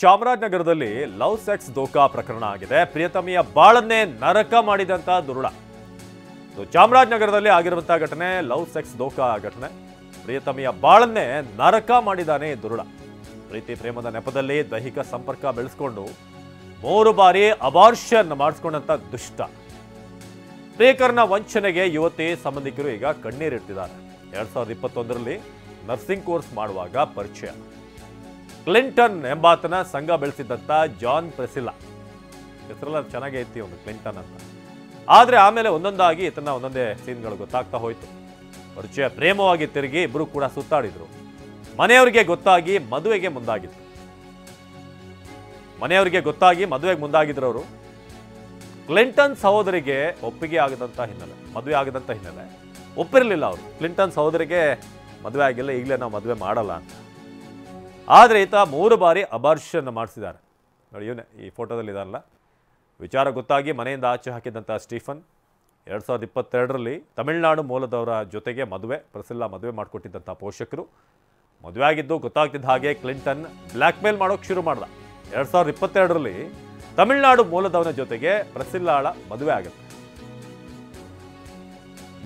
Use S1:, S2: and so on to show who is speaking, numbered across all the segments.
S1: ಚಾಮರಾಜನಗರದಲ್ಲಿ love sex ದೋಖಾ ಪ್ರಕರಣ ಆಗಿದೆ. ಪ್ರಿಯತಮಿಯ ಬಾಳನ್ನೇ ನರಕ ಮಾಡಿದಂತ ದುರುಳ. ಚಾಮರಾಜನಗರದಲ್ಲಿ ಆಗಿರುವಂತಹ ಘಟನೆ ಲವ್ ಸೆಕ್ಸ್ ದೋಖಾ ಘಟನೆ. ಪ್ರಿಯತಮಿಯ ಬಾಳನ್ನೇ ನರಕ ಮಾಡಿದಾನೆ ದುರುಳ. ಪ್ರೀತಿ ಪ್ರೇಮದ ನೆಪದಲ್ಲಿ ದೈಹಿಕ ಸಂಪರ್ಕ ಬೆಳೆಸಿಕೊಂಡು 3 ಬಾರಿ ಅಬಾರ್ಷನ್ ಮಾಡಿಸ್ಕೊಂಡಂತ ದುಷ್ಟ. ಪ್ರಿಯಕರನ ವಂಚನೆಗೆ ಯುವತಿ ಸಂಬಂಧಿಕರು ಈಗ ಕಣ್ಣೀರಿಟ್ಟಿದ್ದಾರೆ. 2021ರಲ್ಲಿ ನರ್ಸಿಂಗ್ ಕೋರ್ಸ್ ಮಾಡುವಾಗ ಪರಿಚಯ. ಕ್ಲಿಂಟನ್ ಎಂಬಾತನ ಸಂಘ ಬೆಳೆಸಿದ್ದಂಥ ಜಾನ್ ಪ್ರೆಸಿಲ್ಲಾ, ಹೆಸರೆಲ್ಲ ಚೆನ್ನಾಗೇ ಐತಿ ಒಂದು ಕ್ಲಿಂಟನ್ ಅಂತ. ಆದರೆ ಆಮೇಲೆ ಒಂದೊಂದಾಗಿ ಈತನ ಒಂದೊಂದೇ ಸೀನ್ಗಳು ಗೊತ್ತಾಗ್ತಾ ಹೋಯ್ತು. ಪರಿಚಯ ಪ್ರೇಮವಾಗಿ ತಿರುಗಿ ಇಬ್ಬರು ಕೂಡ ಸುತ್ತಾಡಿದ್ರು. ಮನೆಯವರಿಗೆ ಗೊತ್ತಾಗಿ ಮದುವೆಗೆ ಮುಂದಾಗಿದ್ರು. ಅವರು ಕ್ಲಿಂಟನ್ ಸಹೋದರಿಗೆ ಒಪ್ಪಿಗೆ ಆಗದಂತ ಹಿನ್ನೆಲೆ, ಮದುವೆ ಆಗದಂತ ಹಿನ್ನೆಲೆ ಒಪ್ಪಿರಲಿಲ್ಲ ಅವರು. ಕ್ಲಿಂಟನ್ ಸಹೋದರಿಗೆ ಮದುವೆ ಆಗಿಲ್ಲ, ಈಗಲೇ ನಾವು ಮದುವೆ ಮಾಡಲ್ಲ ಅಂತ. ಆದರೆ ಈತ 3 ಬಾರಿ ಅಬಾರ್ಷನ್ ಮಾಡಿಸಿದ್ದಾರೆ. ನೋಡಿ, ಇವನೇ ಈ ಫೋಟೋದಲ್ಲಿ ಇದಾರಲ್ಲ. ವಿಚಾರ ಗೊತ್ತಾಗಿ ಮನೆಯಿಂದ ಆಚೆ ಹಾಕಿದಂಥ ಸ್ಟೀಫನ್ 2022ರಲ್ಲಿ ತಮಿಳುನಾಡು ಮೂಲದವರ ಜೊತೆಗೆ ಪ್ರೆಸಿಲ್ಲಾ ಮದುವೆ ಮಾಡಿಕೊಟ್ಟಿದ್ದಂಥ ಪೋಷಕರು. ಮದುವೆ ಆಗಿದ್ದು ಗೊತ್ತಾಗ್ತಿದ್ದ ಹಾಗೆ ಕ್ಲಿಂಟನ್ ಬ್ಲ್ಯಾಕ್ ಮೇಲ್ ಮಾಡೋಕೆ ಶುರು ಮಾಡ್ದ. 2022ರಲ್ಲಿ ತಮಿಳುನಾಡು ಮೂಲದವನ ಜೊತೆಗೆ ಪ್ರೆಸಿಲ್ಲಾಳ ಮದುವೆ ಆಗುತ್ತೆ.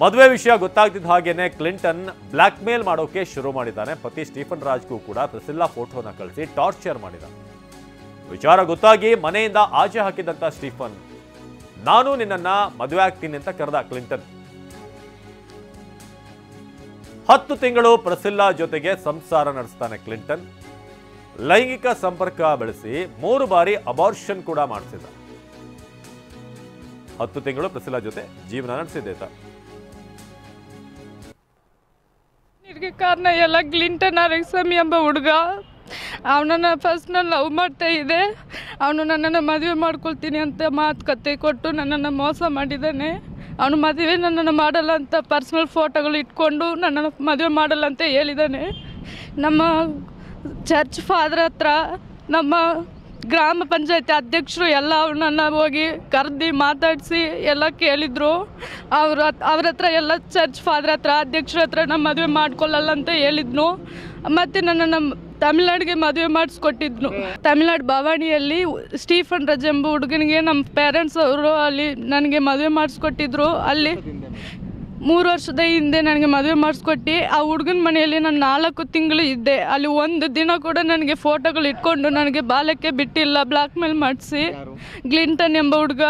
S1: ಮದುವೆ ವಿಷಯ ಗೊತ್ತಾಗ್ತಿದ್ದ ಹಾಗೇನೆ ಕ್ಲಿಂಟನ್ ಬ್ಲ್ಯಾಕ್ ಮೇಲ್ ಮಾಡೋಕೆ ಶುರು ಮಾಡಿದ್ದಾನೆ. ಪತಿ ಸ್ಟೀಫನ್ ರಾಜ್ಗೂ ಕೂಡ ಪ್ರೆಸಿಲ್ಲಾ ಫೋಟೋನ ಕಳಿಸಿ ಟಾರ್ಚರ್ ಮಾಡಿದ್ದಾನೆ. ವಿಚಾರ ಗೊತ್ತಾಗಿ ಮನೆಯಿಂದ ಆಚೆ ಹಾಕಿದಂತ ಸ್ಟೀಫನ್, ನಾನು ನಿನ್ನನ್ನ ಮದುವೆ ಆಗ್ತೀನಿ ಅಂತ ಕರೆದ ಕ್ಲಿಂಟನ್. 10 ತಿಂಗಳು ಪ್ರೆಸಿಲ್ಲಾ ಜೊತೆಗೆ ಸಂಸಾರ ನಡೆಸ್ತಾನೆ ಕ್ಲಿಂಟನ್. ಲೈಂಗಿಕ ಸಂಪರ್ಕ ಬೆಳೆಸಿ 3 ಬಾರಿ ಅಬಾರ್ಷನ್ ಕೂಡ ಮಾಡಿಸಿದ. 10 ತಿಂಗಳು ಪ್ರೆಸಿಲ್ಲಾ ಜೊತೆ ಜೀವನ ನಡೆಸಿದ್ದ.
S2: ಕಾರಣ ಎಲ್ಲ ಕ್ಲಿಂಟನ್ ಅರೆಕ್ಸಮಿ ಎಂಬ ಹುಡುಗ. ಅವನನ್ನು ಫಸ್ಟ್ ನಾನು ಲವ್ ಮಾಡ್ತಾ ಇದ್ದೆ. ಅವನು ನನ್ನನ್ನು ಮದುವೆ ಮಾಡ್ಕೊಳ್ತೀನಿ ಅಂತ ಮಾತುಕತೆ ಕೊಟ್ಟು ನನ್ನನ್ನು ಮೋಸ ಮಾಡಿದ್ದಾನೆ. ಅವನು ಮದುವೆ ನನ್ನನ್ನು ಮಾಡಲ್ಲ ಅಂತ ಪರ್ಸ್ನಲ್ ಫೋಟೋಗಳು ಇಟ್ಕೊಂಡು ನನ್ನನ್ನು ಮದುವೆ ಮಾಡಲ್ಲ ಅಂತ ಹೇಳಿದ್ದಾನೆ. ನಮ್ಮ ಚರ್ಚ್ ಫಾದರ್ ಹತ್ರ ನಮ್ಮ ಗ್ರಾಮ ಪಂಚಾಯತಿ ಅಧ್ಯಕ್ಷರು ಎಲ್ಲ ಅವನನ್ನು ಹೋಗಿ ಕರೆದು ಮಾತಾಡಿಸಿ ಎಲ್ಲ ಕೇಳಿದರು. ಅವ್ರ ಹತ್ರ ಎಲ್ಲ ಚರ್ಚ್ ಫಾದರ್ ಹತ್ರ ಅಧ್ಯಕ್ಷರ ಹತ್ರ ನಮ್ಮ ಮದುವೆ ಮಾಡ್ಕೊಳ್ಳಲ್ಲ ಅಂತ ಹೇಳಿದ್ನು. ಮತ್ತು ನನ್ನನ್ನು ತಮಿಳ್ನಾಡಿಗೆ ಮದುವೆ ಮಾಡಿಸ್ಕೊಟ್ಟಿದ್ನು. ತಮಿಳ್ನಾಡು ಭವಾನಿಯಲ್ಲಿ ಸ್ಟೀಫನ್ ರಾಜ್ ಎಂಬ ಹುಡುಗನಿಗೆ ನಮ್ಮ ಪೇರೆಂಟ್ಸ್ ಅವರು ಅಲ್ಲಿ ನನಗೆ ಮದುವೆ ಮಾಡಿಸ್ಕೊಟ್ಟಿದ್ರು. ಅಲ್ಲಿ 3 ವರ್ಷದ ಹಿಂದೆ ನನಗೆ ಮದುವೆ ಮಾಡಿಸ್ಕೊಟ್ಟು ಆ ಹುಡುಗನ ಮನೆಯಲ್ಲಿ ನಾನು 4 ತಿಂಗಳು ಇದ್ದೆ. ಅಲ್ಲಿ ಒಂದು ದಿನ ಕೂಡ ನನಗೆ ಫೋಟೋಗಳು ಇಟ್ಕೊಂಡು ನನಗೆ ಬಾಲಕ್ಕೆ ಬಿಟ್ಟಿಲ್ಲ. ಬ್ಲ್ಯಾಕ್ ಮೇಲ್ ಮಾಡಿಸಿ ಕ್ಲಿಂಟನ್ ಎಂಬ ಹುಡುಗ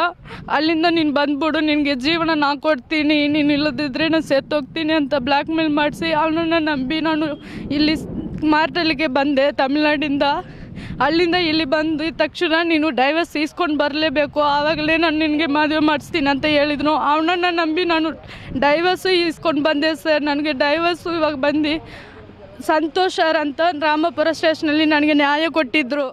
S2: ಅಲ್ಲಿಂದ ನೀನು ಬಂದ್ಬಿಡು, ನಿನಗೆ ಜೀವನ ನಾ ಕೊಡ್ತೀನಿ, ನೀನು ಇಲ್ಲದಿದ್ದರೆ ನಾನು ಸೆತ್ತೋಗ್ತೀನಿ ಅಂತ ಬ್ಲ್ಯಾಕ್ ಮೇಲ್ ಮಾಡಿಸಿ ಅವನನ್ನು ನಂಬಿ ನಾನು ಇಲ್ಲಿ ಮಾರ್ಟಲ್ಲಿಗೆ ಬಂದೆ ತಮಿಳ್ನಾಡಿಂದ. ಅಲ್ಲಿಂದ ಇಲ್ಲಿ ಬಂದ ತಕ್ಷಣ ನೀನು ಡೈವರ್ಸ್ ಇಸ್ಕೊಂಡು ಬರಲೇಬೇಕು, ಆವಾಗಲೇ ನಾನು ನಿನಗೆ ಮದುವೆ ಮಾಡಿಸ್ತೀನಿ ಅಂತ ಹೇಳಿದ್ರು. ಅವನನ್ನು ನಂಬಿ ನಾನು ಡೈವರ್ಸು ಇಸ್ಕೊಂಡು ಬಂದೆ ಸರ್. ನನಗೆ ಡೈವರ್ಸು ಇವಾಗ ಬಂದು ಸಂತೋಷ್ ಸರ್ ಅಂತ ರಾಮಪುರ ಸ್ಟೇಷನಲ್ಲಿ ನನಗೆ ನ್ಯಾಯ ಕೊಟ್ಟಿದ್ದರು.